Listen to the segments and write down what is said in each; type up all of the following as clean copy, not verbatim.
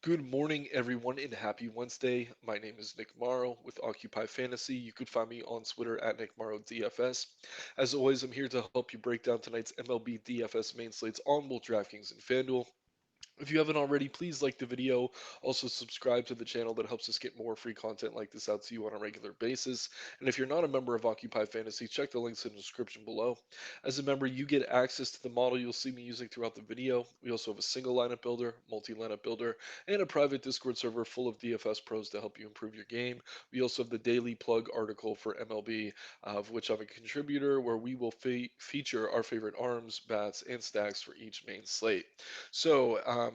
Good morning, everyone, and happy Wednesday. My name is Nick Marro with Occupy Fantasy. You could find me on Twitter at Nick Marro DFS. As always, I'm here to help you break down tonight's MLB DFS main slates on both DraftKings and FanDuel. If you haven't already, please like the video. Also, subscribe to the channel. That helps us get more free content like this out to you on a regular basis. And if you're not a member of Occupy Fantasy, check the links in the description below. As a member, you get access to the model you'll see me using throughout the video. We also have a single lineup builder, multi lineup builder, and a private Discord server full of DFS pros to help you improve your game. We also have the daily plug article for MLB, of which I'm a contributor, where we will feature our favorite arms, bats, and stacks for each main slate.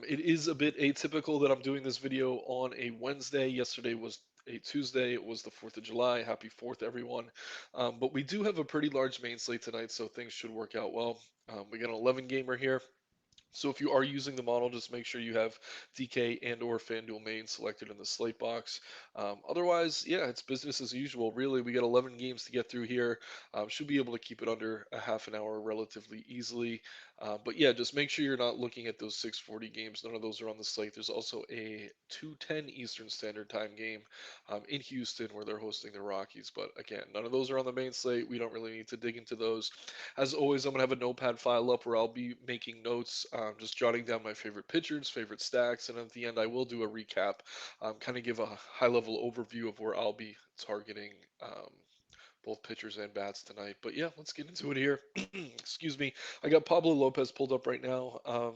It is a bit atypical that I'm doing this video on a Wednesday. Yesterday was a Tuesday. It was the 4th of July. Happy 4th, everyone. But we do have a pretty large main slate tonight, so things should work out well. We got an 11 gamer here. So if you are using the model, just make sure you have DK and or FanDuel main selected in the slate box. Otherwise, yeah, it's business as usual. Really, we got 11 games to get through here. Should be able to keep it under a half an hour relatively easily. But yeah, just make sure you're not looking at those 6:40 games. None of those are on the slate. There's also a 2:10 Eastern Standard Time game in Houston where they're hosting the Rockies. But again, none of those are on the main slate. We don't really need to dig into those. As always, I'm going to have a notepad file up where I'll be making notes, just jotting down my favorite pitchers, favorite stacks, and at the end, I will do a recap, kind of give a high level overview of where I'll be targeting both pitchers and bats tonight. But yeah, let's get into it here. Excuse me. I got Pablo Lopez pulled up right now.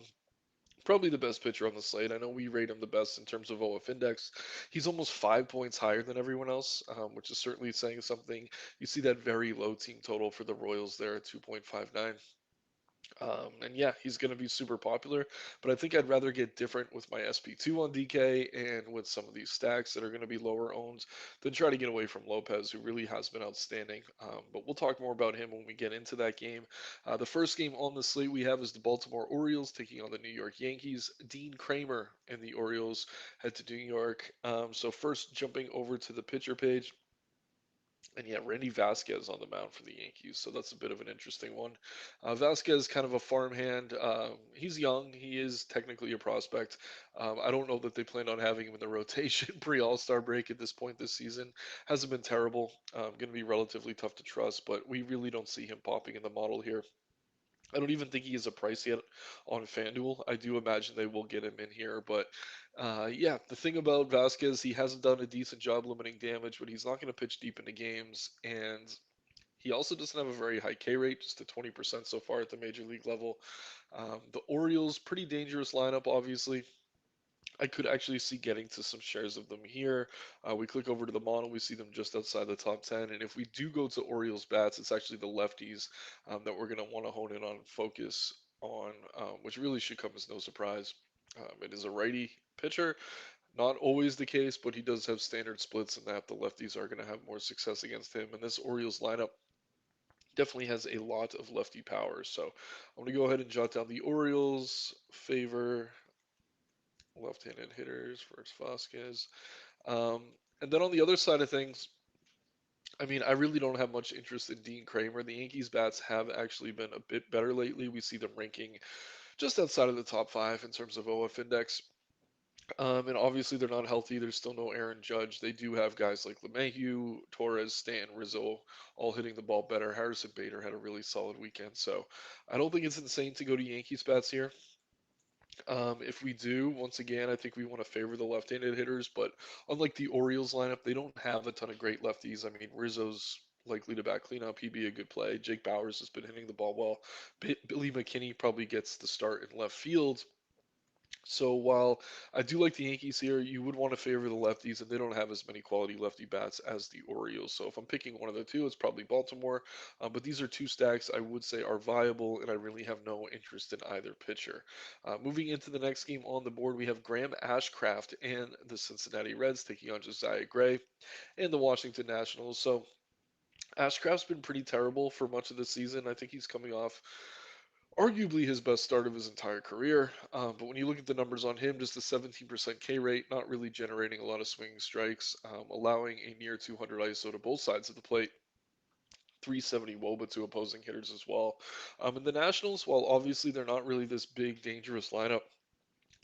Probably the best pitcher on the slate. I know we rate him the best in terms of OF index. He's almost 5 points higher than everyone else, which is certainly saying something. You see that very low team total for the Royals there at 2.59. And yeah, he's going to be super popular, but I think I'd rather get different with my SP2 on DK and with some of these stacks that are going to be lower owned than try to get away from Lopez, who really has been outstanding. But we'll talk more about him when we get into that game. The first game on the slate we have is the Baltimore Orioles taking on the New York Yankees. Dean Kramer and the Orioles head to New York. So first, jumping over to the pitcher page. And yeah, Randy Vasquez on the mound for the Yankees, so that's a bit of an interesting one. Vasquez, kind of a farmhand. He's young. He is technically a prospect. I don't know that they plan on having him in the rotation pre All Star break at this point this season. Hasn't been terrible. Going to be relatively tough to trust, but we really don't see him popping in the model here. I don't even think he is a price yet on FanDuel. I do imagine they will get him in here, but yeah, the thing about Vasquez, he hasn't done a decent job limiting damage, but he's not going to pitch deep into games, and he also doesn't have a very high K rate, just a 20% so far at the major league level. The Orioles, pretty dangerous lineup, obviously. I could actually see getting to some shares of them here. We click over to the model, we see them just outside the top 10. And if we do go to Orioles bats, it's actually the lefties that we're going to want to hone in on and focus on, which really should come as no surprise. It is a righty pitcher. Not always the case, but he does have standard splits in that the lefties are going to have more success against him. And this Orioles lineup definitely has a lot of lefty power. So I'm going to go ahead and jot down the Orioles favor left-handed hitters versus Vasquez. Um, and then on the other side of things, I mean, I really don't have much interest in Dean Kramer. The Yankees bats have actually been a bit better lately. We see them ranking just outside of the top five in terms of OF index. And obviously they're not healthy. There's still no Aaron Judge. They do have guys like LeMahieu, Torres, Stanton, Rizzo, all hitting the ball better. Harrison Bader had a really solid weekend. So I don't think it's insane to go to Yankees bats here. If we do, once again, I think we want to favor the left-handed hitters, but unlike the Orioles lineup, they don't have a ton of great lefties. I mean, Rizzo's likely to back cleanup. He'd be a good play. Jake Bowers has been hitting the ball well. Billy McKinney probably gets the start in left field. So while I do like the Yankees here, you would want to favor the lefties, and they don't have as many quality lefty bats as the Orioles. So if I'm picking one of the two, it's probably Baltimore. But these are two stacks I would say are viable, and I really have no interest in either pitcher. Moving into the next game on the board, we have Graham Ashcraft and the Cincinnati Reds taking on Josiah Gray and the Washington Nationals. So Ashcraft's been pretty terrible for much of the season. I think he's coming off arguably his best start of his entire career. But when you look at the numbers on him, just a 17% K rate, not really generating a lot of swinging strikes, allowing a near 200 ISO to both sides of the plate. 370 WOBA to opposing hitters as well. And the Nationals, while obviously they're not really this big, dangerous lineup,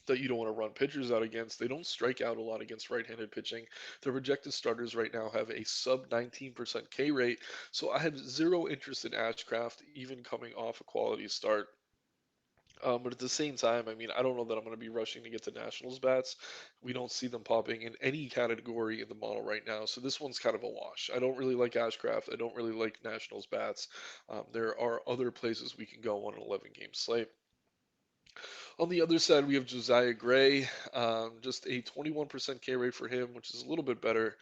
that you don't want to run pitchers out against. They don't strike out a lot against right-handed pitching. Their projected starters right now have a sub 19% K rate, so I have zero interest in Ashcraft even coming off a quality start. But at the same time, I mean, I don't know that I'm going to be rushing to get to Nationals bats. We don't see them popping in any category in the model right now, so this one's kind of a wash. I don't really like Ashcraft. I don't really like Nationals bats. There are other places we can go on an 11 game slate. On the other side, we have Josiah Gray, just a 21% K rate for him, which is a little bit better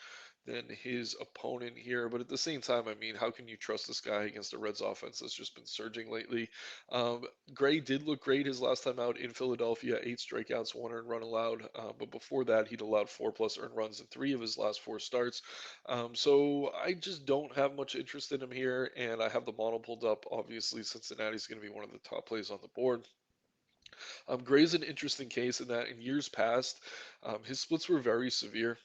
than his opponent here. But at the same time, I mean, how can you trust this guy against the Reds offense that's just been surging lately? Gray did look great his last time out in Philadelphia, 8 strikeouts, 1 earned run allowed. But before that, he'd allowed 4+ earned runs in 3 of his last 4 starts. So I just don't have much interest in him here, and I have the model pulled up. Obviously, Cincinnati's going to be one of the top plays on the board. Gray's an interesting case in that in years past, his splits were very severe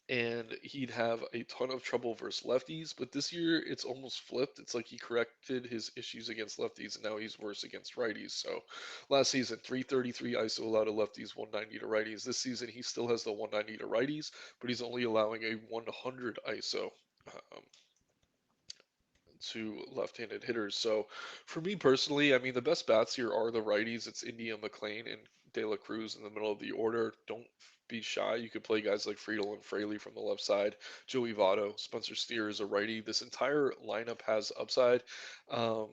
and he'd have a ton of trouble versus lefties. But this year, it's almost flipped. It's like he corrected his issues against lefties and now he's worse against righties. So last season, 333 ISO allowed to lefties, 190 to righties. This season, he still has the 190 to righties, but he's only allowing a 100 ISO. Um, to left-handed hitters. So for me personally, I mean, the best bats here are the righties. It's India, McLean, and De La Cruz in the middle of the order. Don't be shy. You could play guys like Friedel and Fraley from the left side. Joey Votto, Spencer Steer is a righty. This entire lineup has upside. Um,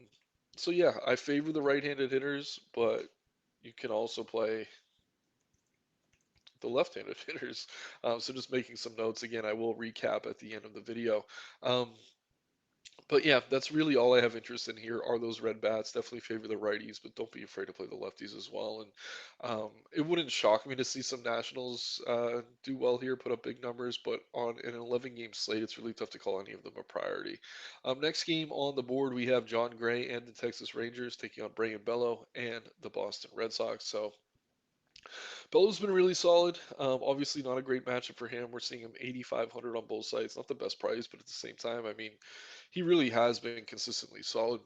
so yeah, I favor the right-handed hitters, but you can also play the left-handed hitters. So just making some notes again. I will recap at the end of the video. Um, but yeah, that's really all I have interest in here are those red bats. Definitely favor the righties, but don't be afraid to play the lefties as well. And it wouldn't shock me to see some Nationals do well here, put up big numbers. But on an 11 game slate, it's really tough to call any of them a priority. Next game on the board, we have John Gray and the Texas Rangers taking on Bray and Bello and the Boston Red Sox. So Bello's been really solid. Obviously, not a great matchup for him. We're seeing him 8,500 on both sides. Not the best price, but at the same time, I mean, he really has been consistently solid.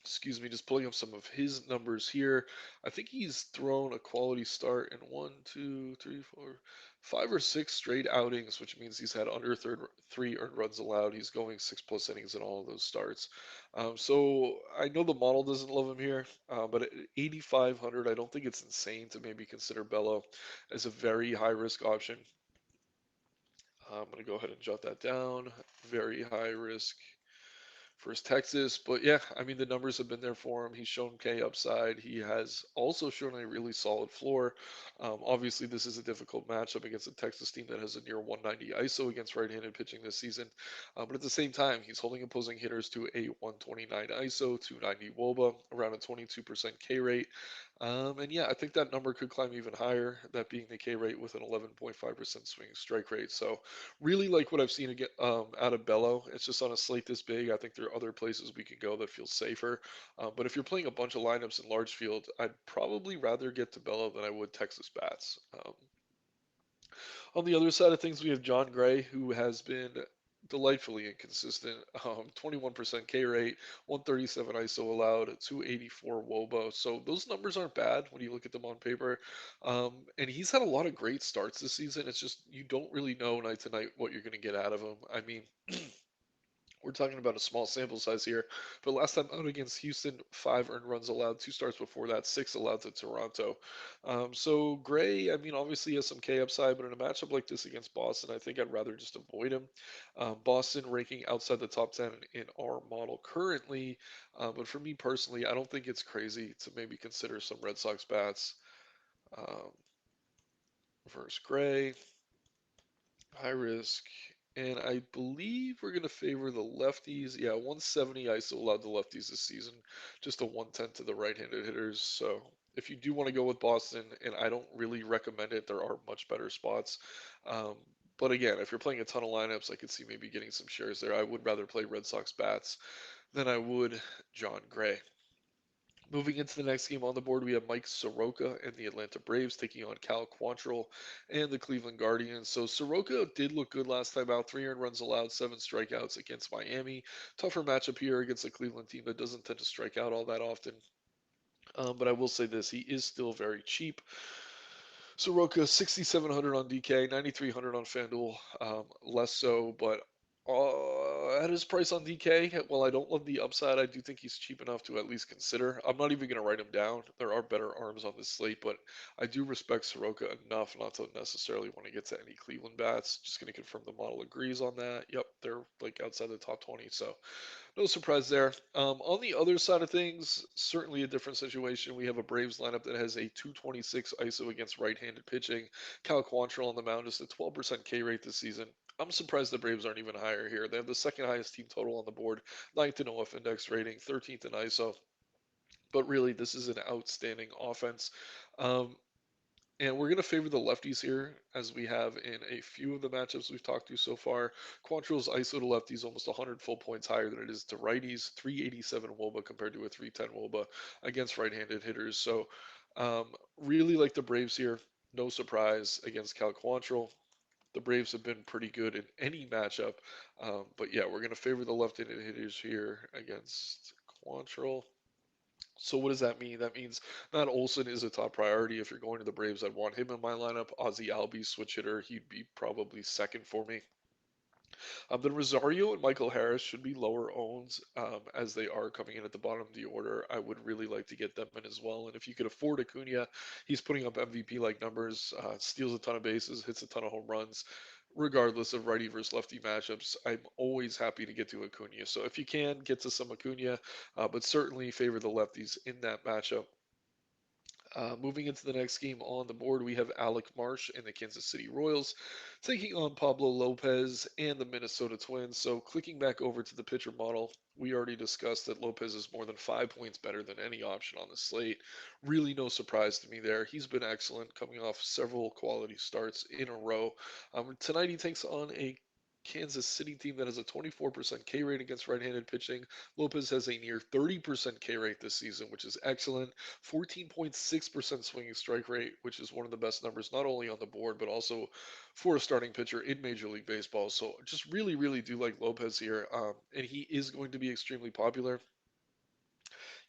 Excuse me, just pulling up some of his numbers here. I think he's thrown a quality start in one, two, three, four, 5 or 6 straight outings, which means he's had under 3 earned runs allowed. He's going 6+ innings in all of those starts. So I know the model doesn't love him here, but at 8,500, I don't think it's insane to maybe consider Bello as a very high risk option. I'm going to go ahead and jot that down. Very high risk versus Texas. But yeah, I mean, the numbers have been there for him. He's shown K upside. He has also shown a really solid floor. Obviously, this is a difficult matchup against a Texas team that has a near 190 ISO against right-handed pitching this season. But at the same time, he's holding opposing hitters to a 129 ISO, 290 WOBA, around a 22% K rate. And yeah, I think that number could climb even higher, that being the K rate with an 11.5% swing strike rate. So really like what I've seen again, out of Bello. It's just on a slate this big. I think there are other places we can go that feel safer. But if you're playing a bunch of lineups in large field, I'd probably rather get to Bello than I would Texas bats. On the other side of things, we have John Gray, who has been delightfully inconsistent. 21% K rate, 137 ISO allowed, 284 WOBA. So those numbers aren't bad when you look at them on paper. And he's had a lot of great starts this season. It's just you don't really know night to night what you're going to get out of him. I mean, we're talking about a small sample size here, but last time out against Houston, 5 earned runs allowed, 2 starts before that, 6 allowed to Toronto. So Gray, I mean, obviously has some K upside, but in a matchup like this against Boston, I think I'd rather just avoid him. Boston ranking outside the top 10 in our model currently, but for me personally, I don't think it's crazy to maybe consider some Red Sox bats um, versus Gray. High risk. And I believe we're going to favor the lefties. Yeah, 170 ISO allowed the lefties this season, just a 110 to the right-handed hitters. So if you do want to go with Boston, and I don't really recommend it, there are much better spots. Um, but again, if you're playing a ton of lineups, I could see maybe getting some shares there. I would rather play Red Sox bats than I would John Gray. Moving into the next game on the board, we have Mike Soroka and the Atlanta Braves taking on Cal Quantrill and the Cleveland Guardians. So Soroka did look good last time out. 3 earned runs allowed, 7 strikeouts against Miami. Tougher matchup here against a Cleveland team that doesn't tend to strike out all that often. But I will say this, he is still very cheap. Soroka, 6,700 on DK, 9,300 on FanDuel, less so, but at his price on DK, while I don't love the upside, I do think he's cheap enough to at least consider. I'm not even going to write him down. There are better arms on this slate, but I do respect Soroka enough not to necessarily want to get to any Cleveland bats. Just going to confirm the model agrees on that. Yep, they're like outside the top 20, so no surprise there. On the other side of things, certainly a different situation. We have a Braves lineup that has a 226 ISO against right-handed pitching. Cal Quantrill on the mound is a 12% K rate this season. I'm surprised the Braves aren't even higher here. They have the second highest team total on the board, ninth in OF index rating, 13th in ISO. But really, this is an outstanding offense. Um, and we're going to favor the lefties here, as we have in a few of the matchups we've talked to so far. Quantrill's ISO to lefties almost 100 full points higher than it is to righties, 387 WOBA compared to a 310 WOBA against right-handed hitters. So really like the Braves here. No surprise against Cal Quantrill. The Braves have been pretty good in any matchup. But yeah, we're going to favor the left-handed hitters here against Quantrill. So what does that mean? That means Matt Olson is a top priority. If you're going to the Braves, I'd want him in my lineup. Ozzy Albies, switch hitter, he'd be probably second for me. Then Rosario and Michael Harris should be lower owns as they are coming in at the bottom of the order. I would really like to get them in as well. And if you could afford Acuna, he's putting up MVP-like numbers, steals a ton of bases, hits a ton of home runs. Regardless of righty versus lefty matchups, I'm always happy to get to Acuna. So if you can, get to some Acuna, but certainly favor the lefties in that matchup. Moving into the next game on the board, we have Alec Marsh and the Kansas City Royals taking on Pablo Lopez and the Minnesota Twins. So, clicking back over to the pitcher model, we already discussed that Lopez is more than 5 points better than any option on the slate. Really, no surprise to me there. He's been excellent, coming off several quality starts in a row. Tonight, he takes on a Kansas City team that has a 24% K rate against right-handed pitching. Lopez has a near 30% K rate this season, which is excellent. 14.6% swinging strike rate, which is one of the best numbers not only on the board but also for a starting pitcher in Major League Baseball. So just really, really do like Lopez here, and he is going to be extremely popular.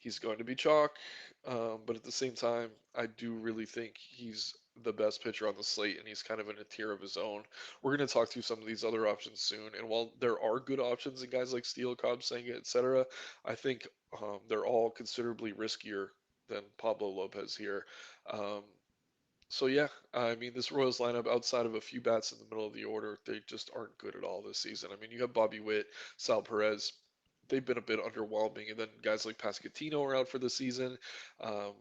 He's going to be chalk, but at the same time, I do really think he's the best pitcher on the slate, and he's kind of in a tier of his own. We're going to talk through some of these other options soon, and while there are good options in guys like Steele, Cobb, Senga, etc., I think they're all considerably riskier than Pablo Lopez here. Um, so yeah, I mean this Royals lineup outside of a few bats in the middle of the order, they just aren't good at all this season. I mean you have Bobby Witt, Sal Perez, they've been a bit underwhelming, and then guys like Pascatino are out for the season. Um,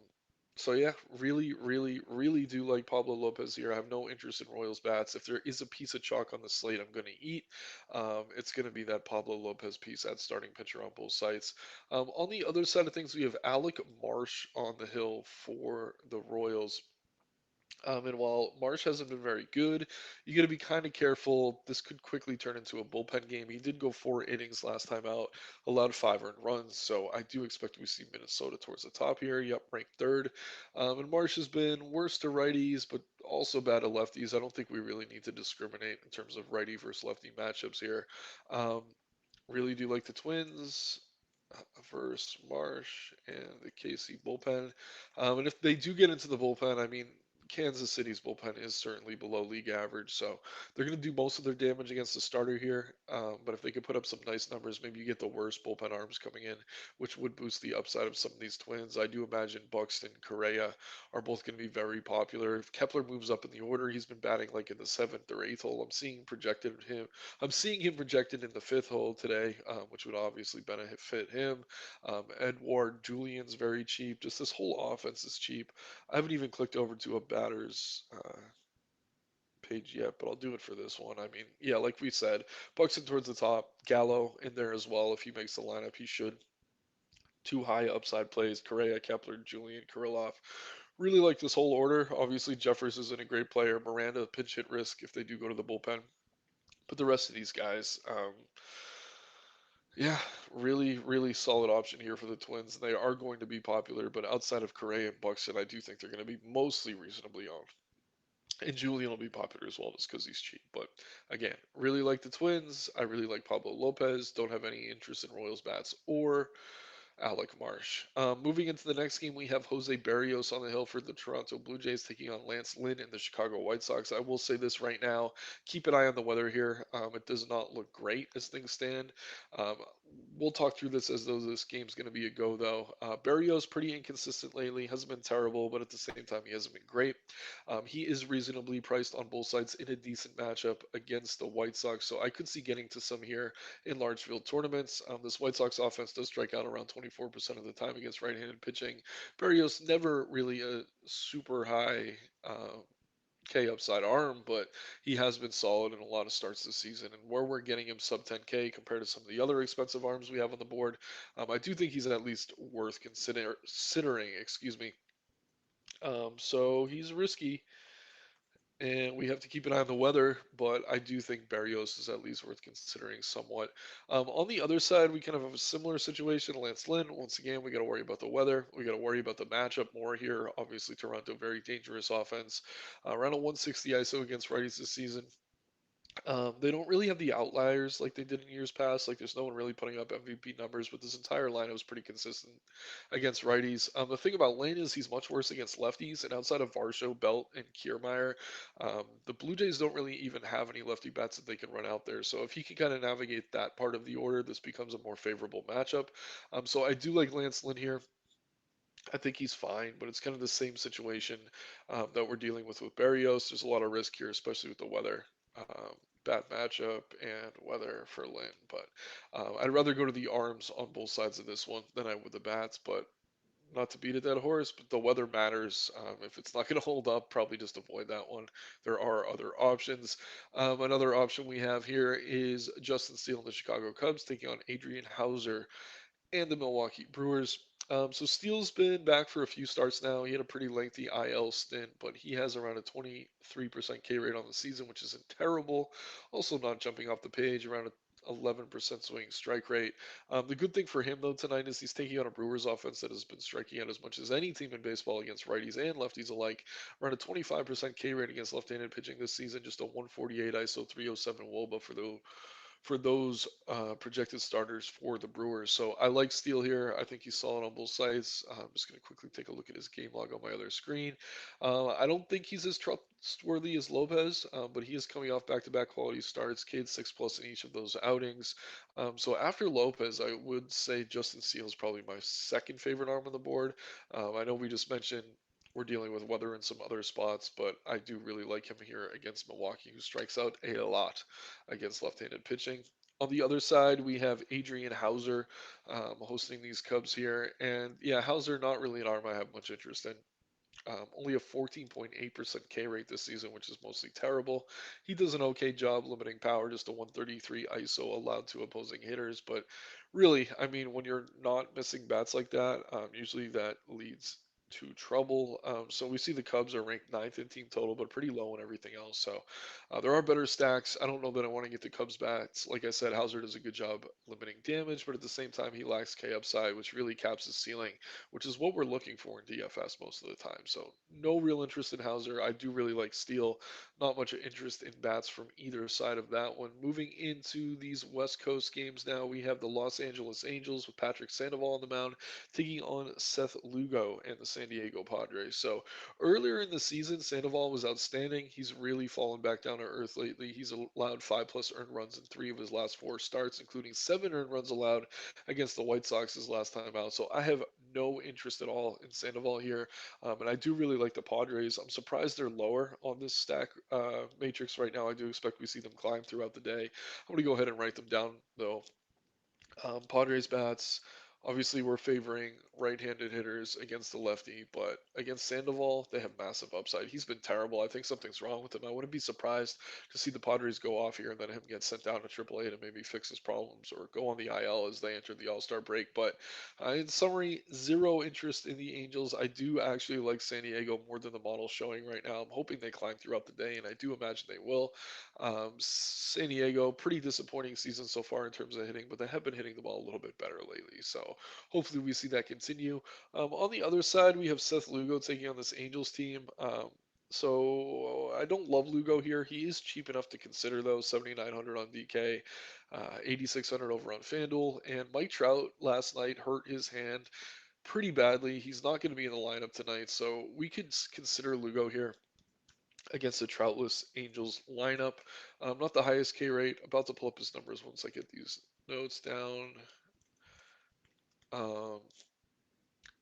so yeah, really, really, really do like Pablo Lopez here. I have no interest in Royals bats. If there is a piece of chalk on the slate, I'm going to eat. It's going to be that Pablo Lopez piece at starting pitcher on both sides. On the other side of things, we have Alec Marsh on the hill for the Royals. And while Marsh hasn't been very good, you got to be kind of careful. This could quickly turn into a bullpen game. He did go 4 innings last time out, allowed 5 earned runs, so I do expect we see Minnesota towards the top here. Yep, ranked third. And Marsh has been worse to righties, but also bad to lefties. I don't think we really need to discriminate in terms of righty versus lefty matchups here. Um, really do like the Twins versus Marsh and the KC bullpen. And if they do get into the bullpen, I mean, Kansas City's bullpen is certainly below league average, so they're going to do most of their damage against the starter here. But if they could put up some nice numbers, maybe you get the worst bullpen arms coming in, which would boost the upside of some of these Twins. I do imagine Buxton, Correa are both going to be very popular. If Kepler moves up in the order, he's been batting like in the seventh or eighth hole. I'm seeing him projected in the fifth hole today, which would obviously benefit him. Edward Julian's very cheap. Just this whole offense is cheap. I haven't even clicked over to a batter's page yet, but I'll do it for this one. I mean, yeah, like we said, Buxton towards the top, Gallo in there as well. If he makes the lineup, he should. Two high upside plays: Correa, Kepler, Julian, Kirilloff. Really like this whole order. Obviously, Jeffers isn't a great player. Miranda, pinch hit risk if they do go to the bullpen. But the rest of these guys, yeah, really, really solid option here for the Twins. They are going to be popular, but outside of Correa and Buxton, I do think they're going to be mostly reasonably owned. And Julian will be popular as well just because he's cheap. But again, really like the Twins. I really like Pablo Lopez. Don't have any interest in Royals bats or Alec Marsh. Moving into the next game, we have Jose Barrios on the hill for the Toronto Blue Jays taking on Lance Lynn and the Chicago White Sox. I will say this right now: keep an eye on the weather here. It does not look great as things stand. Um, we'll talk through this as though this game's going to be a go, though. Barrios pretty inconsistent lately. Hasn't been terrible, but at the same time, he hasn't been great. He is reasonably priced on both sides in a decent matchup against the White Sox, so I could see getting to some here in large field tournaments. This White Sox offense does strike out around 24% of the time against right-handed pitching. Barrios never really a super high K upside arm, but he has been solid in a lot of starts this season. And where we're getting him sub 10K compared to some of the other expensive arms we have on the board, I do think he's at least worth considering. Excuse me. So he's risky, and we have to keep an eye on the weather, but I do think Barrios is at least worth considering somewhat. On the other side, we kind of have a similar situation. Lance Lynn, once again, we got to worry about the weather. We got to worry about the matchup more here. Obviously, Toronto, very dangerous offense. Around a 160 ISO against righties this season. They don't really have the outliers like they did in years past. Like there's no one really putting up MVP numbers, but this entire lineup was pretty consistent against righties. The thing about Lane is he's much worse against lefties, and outside of Varsho, Belt, and Kiermaier, the Blue Jays don't really even have any lefty bats that they can run out there. So if he can kind of navigate that part of the order, this becomes a more favorable matchup. So I do like Lance Lynn here. I think he's fine, but it's kind of the same situation that we're dealing with Barrios. There's a lot of risk here, especially with the weather. Bad matchup and weather for Lynn, but I'd rather go to the arms on both sides of this one than I would the bats. But not to beat a dead horse, but the weather matters. If it's not going to hold up, probably just avoid that one. There are other options. Another option we have here is Justin Steele and the Chicago Cubs taking on Adrian Hauser and the Milwaukee Brewers. So Steele's been back for a few starts now. He had a pretty lengthy IL stint, but he has around a 23% K rate on the season, which isn't terrible. Also, not jumping off the page, around a 11% swing strike rate. The good thing for him, though, tonight is he's taking on a Brewers offense that has been striking out as much as any team in baseball against righties and lefties alike. Around a 25% K rate against left-handed pitching this season, just a 148 ISO 307 WOBA for those projected starters for the Brewers. So I like Steele here. I think he's solid on both sides. I'm just going to quickly take a look at his game log on my other screen. I don't think he's as trustworthy as Lopez, but he is coming off back-to-back quality starts, K 6+ in each of those outings. So after Lopez, I would say Justin Steele is probably my second favorite arm on the board. I know we just mentioned we're dealing with weather in some other spots, but I do really like him here against Milwaukee, who strikes out a lot against left-handed pitching. On the other side, we have Adrian Hauser hosting these Cubs here, and yeah, Hauser not really an arm I have much interest in. Only a 14.8% K rate this season, which is mostly terrible. He does an okay job limiting power, just a 133 ISO allowed to opposing hitters. But really, I mean, when you're not missing bats like that, usually that leads to trouble. So we see the Cubs are ranked ninth in team total, but pretty low in everything else. So there are better stacks. I don't know that I want to get the Cubs bats. Like I said, Hauser does a good job limiting damage, but at the same time, he lacks K upside, which really caps his ceiling, which is what we're looking for in DFS most of the time. So no real interest in Hauser. I do really like Steele. Not much interest in bats from either side of that one. Moving into these West Coast games now, we have the Los Angeles Angels with Patrick Sandoval on the mound taking on Seth Lugo and the San Diego Padres. So earlier in the season, Sandoval was outstanding. He's really fallen back down to earth lately. He's allowed 5+ earned runs in 3 of his last 4 starts, including 7 earned runs allowed against the White Sox his last time out. So I have no interest at all in Sandoval here. And I do really like the Padres. I'm surprised they're lower on this stack matrix right now. I do expect we see them climb throughout the day. I'm going to go ahead and write them down, though. Padres bats. Obviously, we're favoring right-handed hitters against the lefty, but against Sandoval, they have massive upside. He's been terrible. I think something's wrong with him. I wouldn't be surprised to see the Padres go off here and then him get sent down to AAA to maybe fix his problems or go on the IL as they enter the All-Star break. But in summary, zero interest in the Angels. I do actually like San Diego more than the model showing right now. I'm hoping they climb throughout the day, and I do imagine they will. San Diego, pretty disappointing season so far in terms of hitting, but they have been hitting the ball a little bit better lately. So hopefully we see that continue. On the other side, we have Seth Lugo taking on this Angels team. So I don't love Lugo here. He is cheap enough to consider though, 7,900 on DK, 8,600 over on FanDuel. And Mike Trout last night hurt his hand pretty badly. He's not going to be in the lineup tonight, so we could consider Lugo here against the Troutless Angels lineup. Not the highest K rate. About to pull up his numbers once I get these notes down. Um,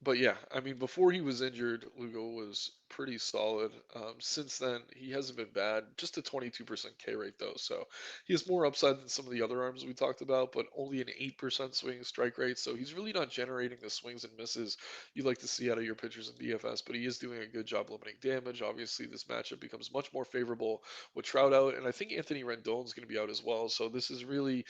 But yeah, I mean, before he was injured, Lugo was pretty solid. Since then, he hasn't been bad. Just a 22% K rate though, so he has more upside than some of the other arms we talked about, but only an 8% swing strike rate. So he's really not generating the swings and misses you like to see out of your pitchers in DFS. But he is doing a good job limiting damage. Obviously, this matchup becomes much more favorable with Trout out, and I think Anthony Rendon's going to be out as well. So this is really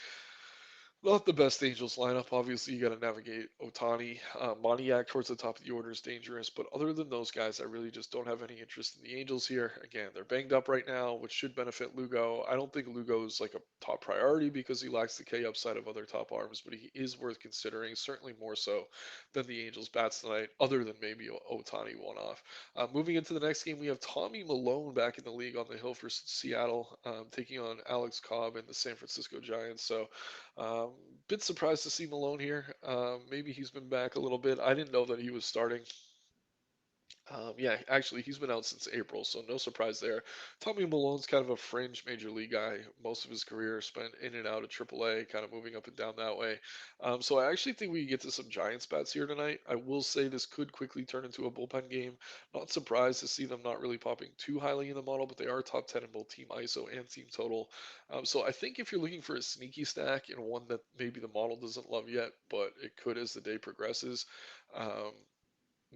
not the best Angels lineup. Obviously, you got to navigate Otani. Moniak towards the top of the order is dangerous, but other than those guys, I really just don't have any interest in the Angels here. Again, they're banged up right now, which should benefit Lugo. I don't think Lugo is like a top priority because he lacks the K upside of other top arms, but he is worth considering, certainly more so than the Angels bats tonight, other than maybe Otani one off. Moving into the next game, we have Tommy Malone back in the league on the hill for Seattle, taking on Alex Cobb and the San Francisco Giants. So bit surprised to see Malone here. Maybe he's been back a little bit. I didn't know that he was starting. Yeah, actually, he's been out since April, so no surprise there. Tommy Malone's kind of a fringe major league guy. Most of his career spent in and out of AAA, kind of moving up and down that way. So I actually think we can get to some Giants bats here tonight. I will say this could quickly turn into a bullpen game. Not surprised to see them not really popping too highly in the model, but they are top 10 in both team ISO and team total. So I think if you're looking for a sneaky stack and one that maybe the model doesn't love yet, but it could as the day progresses. Um,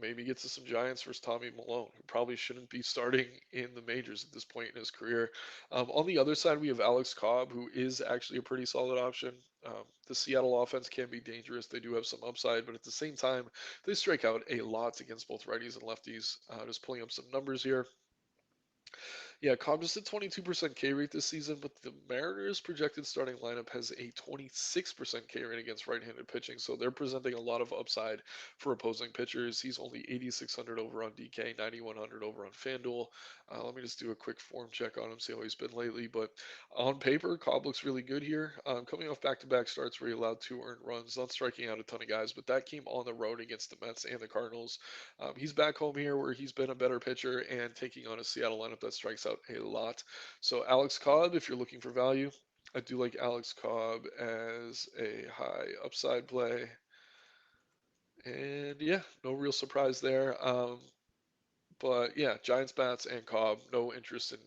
Maybe get to some Giants versus Tommy Malone, who probably shouldn't be starting in the majors at this point in his career. On the other side, we have Alex Cobb, who is actually a pretty solid option. The Seattle offense can be dangerous. They do have some upside, but at the same time, they strike out a lot against both righties and lefties. Just pulling up some numbers here. Yeah, Cobb just a 22% K rate this season, but the Mariners' projected starting lineup has a 26% K rate against right-handed pitching, so they're presenting a lot of upside for opposing pitchers. He's only 8,600 over on DK, 9,100 over on FanDuel. Let me just do a quick form check on him, see how he's been lately. But on paper, Cobb looks really good here. Coming off back-to-back starts where he allowed 2 earned runs, not striking out a ton of guys, but that came on the road against the Mets and the Cardinals. He's back home here where he's been a better pitcher and taking on a Seattle lineup that strikes out a lot. So Alex Cobb, if you're looking for value, I do like Alex Cobb as a high upside play. And yeah, no real surprise there. But yeah, Giants bats and Cobb, no interest in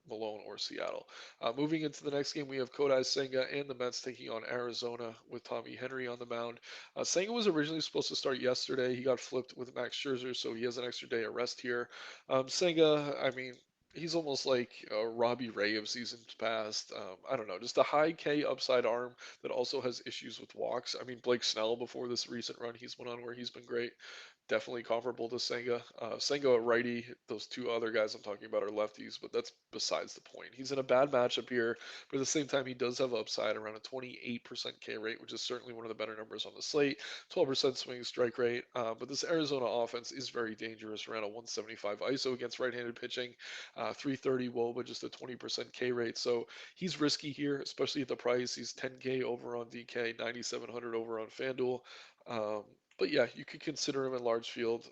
Malone or Seattle. Moving into the next game, we have Kodai Senga and the Mets taking on Arizona with Tommy Henry on the mound. Senga was originally supposed to start yesterday. He got flipped with Max Scherzer, so he has an extra day of rest here. Senga, I mean, he's almost like Robbie Ray of seasons past. I don't know, just a high K upside arm that also has issues with walks. I mean, Blake Snell before this recent run he's went on where he's been great, definitely comparable to Senga. Senga a righty. Those two other guys I'm talking about are lefties, but that's besides the point. He's in a bad matchup here, but at the same time, he does have upside around a 28% K rate, which is certainly one of the better numbers on the slate. 12% swing strike rate. But this Arizona offense is very dangerous, around a 175 ISO against right-handed pitching, 330 WOBA, just a 20% K rate. So he's risky here, especially at the price. He's 10K over on DK, 9,700 over on FanDuel. Um, but yeah, you could consider him in large field.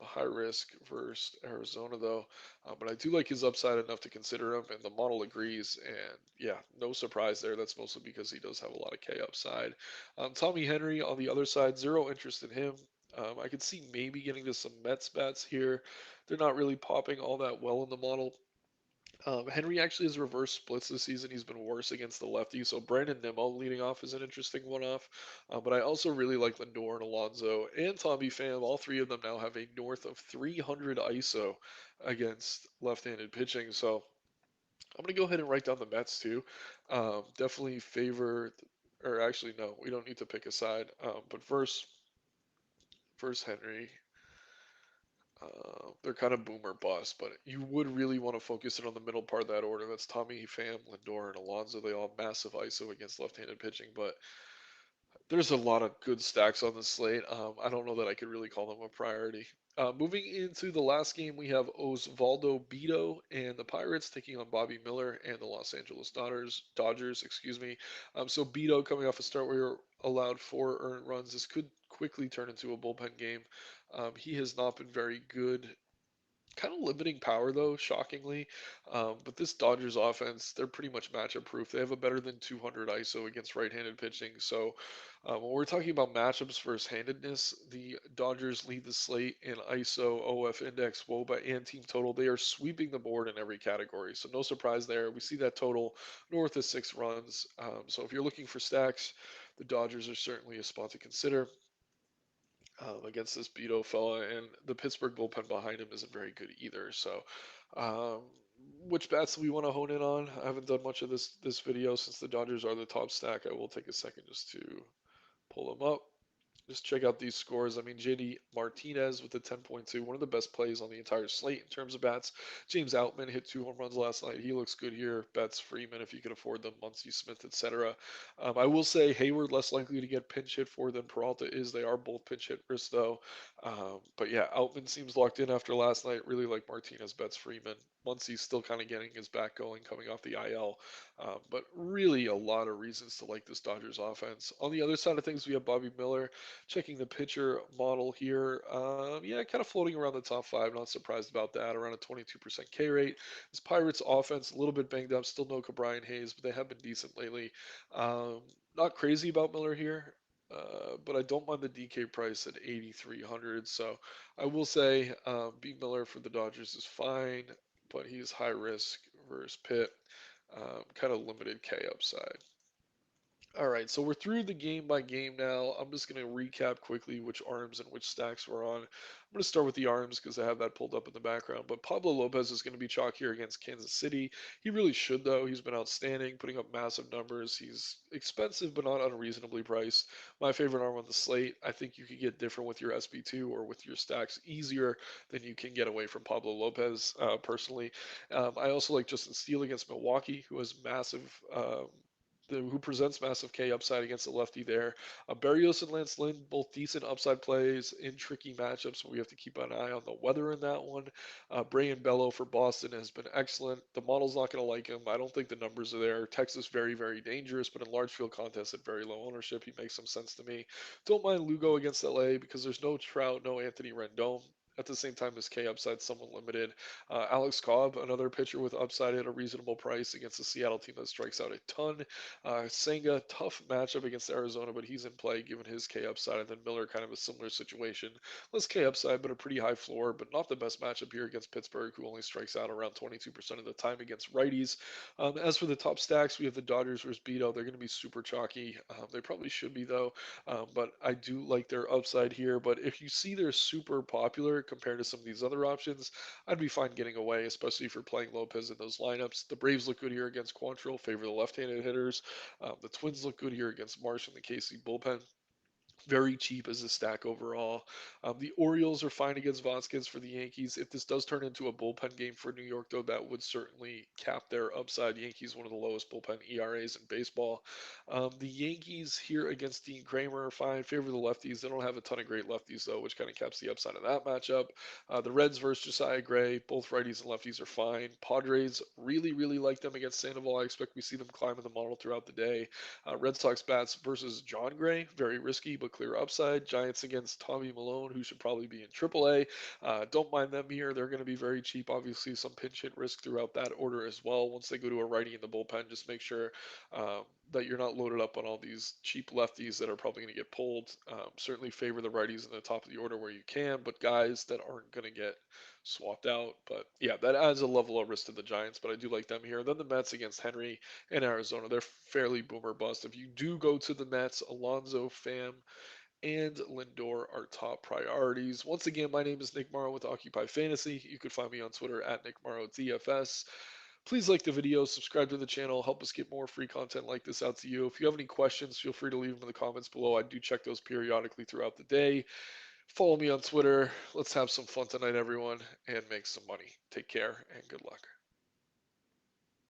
High risk versus Arizona though, but I do like his upside enough to consider him, and the model agrees. And yeah, no surprise there. That's mostly because he does have a lot of K upside. Tommy Henry on the other side, zero interest in him. I could see maybe getting to some Mets bats here. They're not really popping all that well in the model. Henry actually has reverse splits this season. He's been worse against the lefty. So Brandon Nimmo leading off is an interesting one-off. But I also really like Lindor and Alonso and Tommy Pham. All three of them now have a north of 300 ISO against left-handed pitching. So I'm going to go ahead and write down the Mets too. Definitely favor, or actually no, we don't need to pick a side. But first Henry. They're kind of boomer bust, but you would really want to focus it on the middle part of that order. That's Tommy Pham, Lindor, and Alonso. They all have massive ISO against left-handed pitching, but There's a lot of good stacks on the slate. I don't know that I could really call them a priority. Moving into the last game, we have Osvaldo Bido and the Pirates taking on Bobby Miller and the Los Angeles Dodgers, excuse me. So Bido coming off a start where you're allowed 4 earned runs. This could quickly turn into a bullpen game. He has not been very good, kind of limiting power though, shockingly. But this Dodgers offense, they're pretty much matchup proof. They have a better than 200 ISO against right-handed pitching. So when we're talking about matchups versus handedness, the Dodgers lead the slate in ISO, OF index, WOBA, and team total. They are sweeping the board in every category. So no surprise there. We see that total north of 6 runs. So if you're looking for stacks, the Dodgers are certainly a spot to consider against this Beto fella, and the Pittsburgh bullpen behind him isn't very good either. So, um, which bats do we want to hone in on? I haven't done much of this video since the Dodgers are the top stack. I will take a second just to pull them up. Just check out these scores. I mean, JD Martinez with the 10.2, one of the best plays on the entire slate in terms of bats. James Outman hit 2 home runs last night. He looks good here. Betts, Freeman, if you can afford them, Muncy, Smith, etc. I will say Hayward less likely to get pinch hit for than Peralta is. They are both pinch hit risks though. But yeah, Outman seems locked in after last night. Really like Martinez, Betts, Freeman. Muncy's still kind of getting his back going, coming off the IL. But really a lot of reasons to like this Dodgers offense. On the other side of things, we have Bobby Miller. Checking the pitcher model here, yeah, kind of floating around the top five. Not surprised about that. Around a 22% K rate. This Pirates offense a little bit banged up. Still no Brian Hayes, but they have been decent lately. Um, Not crazy about Miller here. But I don't mind the DK price at 8,300. So I will say B Miller for the Dodgers is fine, but he's high risk versus Pitt. Kind of limited K upside. All right, so we're through the game by game now. I'm just going to recap quickly which arms and which stacks we're on. I'm going to start with the arms because I have that pulled up in the background. But Pablo Lopez is going to be chalk here against Kansas City. He really should, though. He's been outstanding, putting up massive numbers. He's expensive, but not unreasonably priced. My favorite arm on the slate. I think you could get different with your SB2 or with your stacks easier than you can get away from Pablo Lopez, personally. I also like Justin Steele against Milwaukee, who has massive. Who presents massive K upside against the lefty there. Berrios and Lance Lynn, both decent upside plays in tricky matchups, so we have to keep an eye on the weather in that one. Brayan Bello for Boston has been excellent. The model's not going to like him. I don't think the numbers are there. Texas, very, very dangerous, but in large field contests at very low ownership, he makes some sense to me. Don't mind Lugo against LA because there's no Trout, no Anthony Rendon. At the same time, his K upside somewhat limited. Alex Cobb, another pitcher with upside at a reasonable price against the Seattle team that strikes out a ton. Senga, tough matchup against Arizona, but he's in play given his K upside. And then Miller, kind of a similar situation. Less K upside, but a pretty high floor, but not the best matchup here against Pittsburgh, who only strikes out around 22% of the time against righties. As for the top stacks, we have the Dodgers versus Beto. They're going to be super chalky. They probably should be, though. But I do like their upside here. But if you see they're super popular compared to some of these other options, I'd be fine getting away, especially if you're playing Lopez in those lineups. The Braves look good here against Quantrill, favor the left-handed hitters. The Twins look good here against Marsh and the KC bullpen. Very cheap as a stack overall. The Orioles are fine against Vasquez for the Yankees. If this does turn into a bullpen game for New York, though, that would certainly cap their upside. Yankees, one of the lowest bullpen ERAs in baseball. The Yankees here against Dean Kramer are fine. Favor the lefties. They don't have a ton of great lefties, though, which kind of caps the upside of that matchup. The Reds versus Josiah Gray. Both righties and lefties are fine. Padres, really, really like them against Sandoval. I expect we see them climb in the model throughout the day. Red Sox bats versus John Gray, very risky but clear upside. Giants against Tommy Malone, who should probably be in AAA. Don't mind them here. They're going to be very cheap. Obviously, some pinch hit risk throughout that order as well. Once they go to a righty in the bullpen, just make sure that you're not loaded up on all these cheap lefties that are probably going to get pulled. Certainly favor the righties in the top of the order where you can, but guys that aren't going to get swapped out. But yeah, that adds a level of risk to the Giants, but I do like them here. Then the Mets against Henry in Arizona. They're fairly boomer bust. If you do go to the Mets, Alonso, Pham, and Lindor are top priorities. Once again, my name is Nick Marro with Occupy Fantasy. You can find me on Twitter at Nick Marro DFS. Please like the video, subscribe to the channel, help us get more free content like this out to you. If you have any questions, feel free to leave them in the comments below. I do check those periodically throughout the day. Follow me on Twitter. Let's have some fun tonight, everyone, and make some money. Take care and good luck.